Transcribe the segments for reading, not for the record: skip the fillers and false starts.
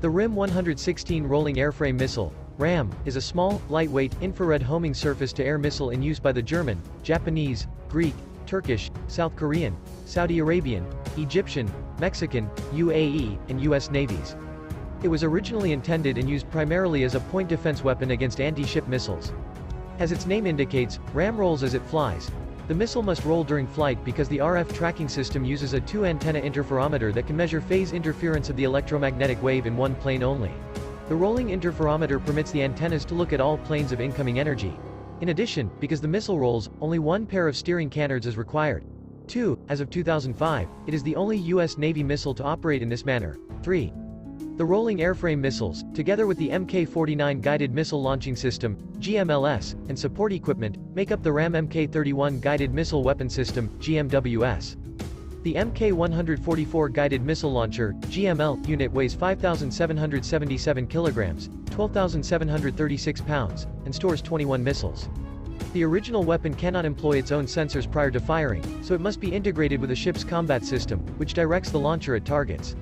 The RIM-116 rolling airframe missile, RAM, is a small, lightweight, infrared homing surface-to-air missile in use by the German, Japanese, Greek, Turkish, South Korean, Saudi Arabian, Egyptian, Mexican, UAE, and U.S. navies. It was originally intended and used primarily as a point defense weapon against anti-ship missiles. As its name indicates, RAM rolls as it flies. The missile must roll during flight because the RF tracking system uses a two-antenna interferometer that can measure phase interference of the electromagnetic wave in one plane only. The rolling interferometer permits the antennas to look at all planes of incoming energy. In addition, because the missile rolls, only one pair of steering canards is required. 2. As of 2005, it is the only U.S. Navy missile to operate in this manner. 3. The rolling airframe missiles, together with the Mk-49 Guided Missile Launching System, GMLS, and support equipment, make up the RAM Mk-31 Guided Missile Weapon System, GMWS. The Mk-144 Guided Missile Launcher, GML, unit weighs 5,777 kilograms, 12,736 pounds, and stores 21 missiles. The original weapon cannot employ its own sensors prior to firing, so it must be integrated with a ship's combat system, which directs the launcher at targets.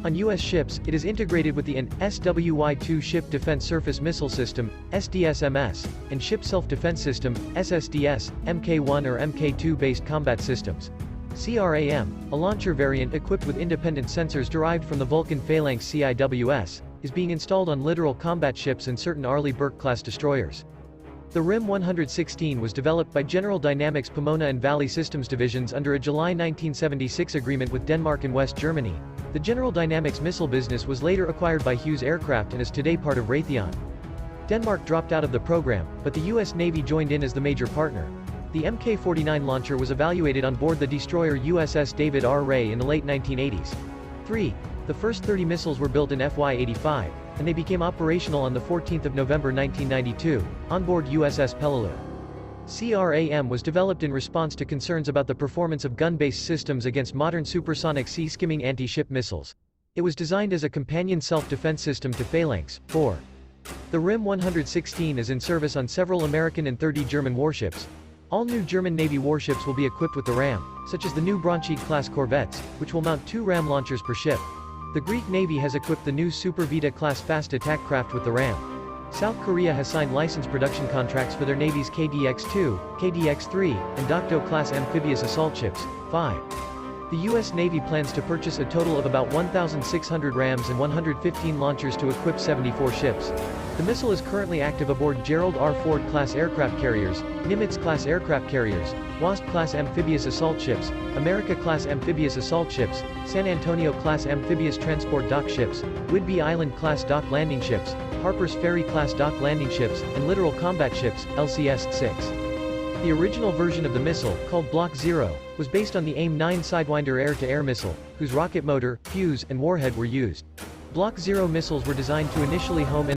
On U.S. ships, it is integrated with the SWY-2 Ship Defense Surface Missile System, SDSMS, and Ship Self-Defense System, SSDS, Mk-1 or Mk-2-based combat systems. CRAM, a launcher variant equipped with independent sensors derived from the Vulcan Phalanx CIWS, is being installed on littoral combat ships and certain Arleigh Burke-class destroyers. The RIM-116 was developed by General Dynamics Pomona and Valley Systems divisions under a July 1976 agreement with Denmark and West Germany. The General Dynamics missile business was later acquired by Hughes Aircraft and is today part of Raytheon. Denmark dropped out of the program, but the U.S. Navy joined in as the major partner. The Mk-49 launcher was evaluated on board the destroyer USS David R. Ray in the late 1980s. 3. The first 30 missiles were built in FY-85, and they became operational on 14 November 1992, on board USS Peleliu. CRAM was developed in response to concerns about the performance of gun-based systems against modern supersonic sea-skimming anti-ship missiles. It was designed as a companion self-defense system to Phalanx. 4. The RIM-116 is in service on several American and 30 German warships. All new German Navy warships will be equipped with the RAM, such as the new Braunschweig-class corvettes, which will mount 2 RAM launchers per ship. The Greek Navy has equipped the new Super Vita-class fast attack craft with the RAM. South Korea has signed license production contracts for their Navy's KDX-2, KDX-3, and Dokdo-class amphibious assault ships. 5. The U.S. Navy plans to purchase a total of about 1,600 RAMs and 115 launchers to equip 74 ships. The missile is currently active aboard Gerald R. Ford-class aircraft carriers, Nimitz-class aircraft carriers, Wasp-class amphibious assault ships, America-class amphibious assault ships, San Antonio-class amphibious transport dock ships, Whidbey Island-class dock landing ships, Harper's Ferry-class dock landing ships, and littoral combat ships, LCS-6. The original version of the missile, called Block 0, was based on the AIM-9 Sidewinder air-to-air missile, whose rocket motor, fuse, and warhead were used. Block 0 missiles were designed to initially home in